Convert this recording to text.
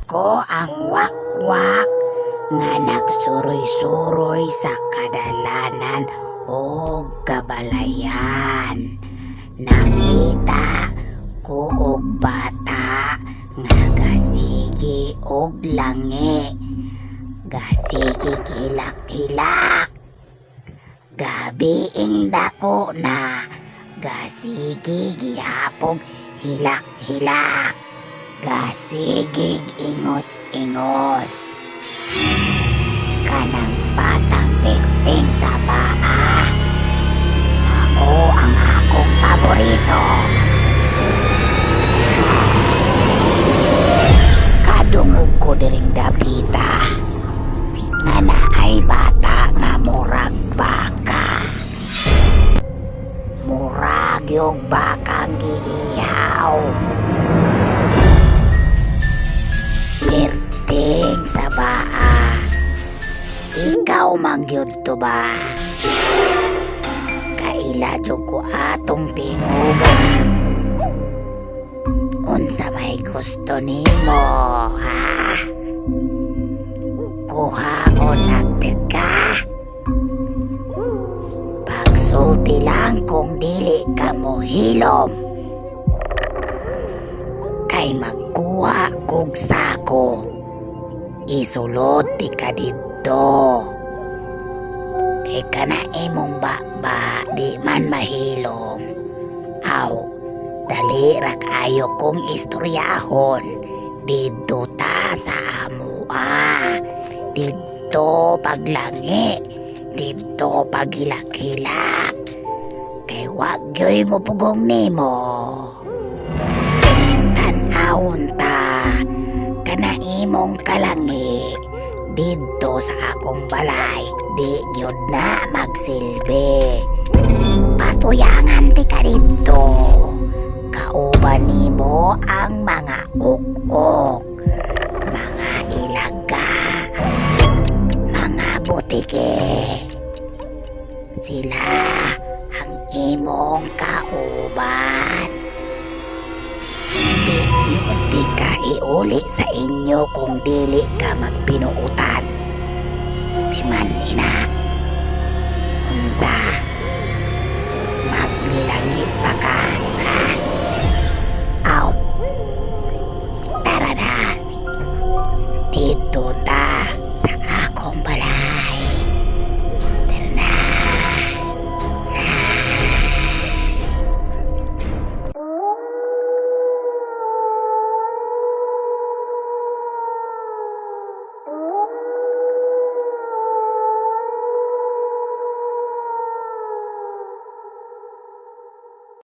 Ako ang wakwak nga nagsuroy-suroy sa kadalanan o kabalayan. Nangita ko og bata nga gasigi og langi, gasigi hilak-hilak. Gabiing dako na gasigi gihapog hilak-hilak. Gasigig ingos-ingos. Kanang batang pikting sa paa, mao ang akong paborito. Kadungog ko diring dapita nga naay bata nga murag baka. Murag yung bakang giihaw. Pirting sa baa. Ikaw mangyud to ba? Kailadyo ko atong tingugan. Unsa may gusto nimo, ha? Kuhaon nagteka. Pagsulti lang kung dili ka mo hilom. Kay magkuha kog sako. Isulod ti ka dito. Kay kana imong ba di man mahilom. Aw, dali ra kayo kong istoryahon. Dito ta sa amua. Dito paglangi. Dito paghilak-hilak. Kay wag yoy mo pugong nimo. Tanawon ta kana imong kalangi didto sa akong balay, di gyud na magsilbi. Patuyangan ti ka didto. Kauban nimo ang mga uk-uk, mga ilaga, mga butike. Sila ang imong kauban. Di ka iuli sa inyo kung dili ka magpinuutan. Timan ina. Unsa? Maglilangit pa ka.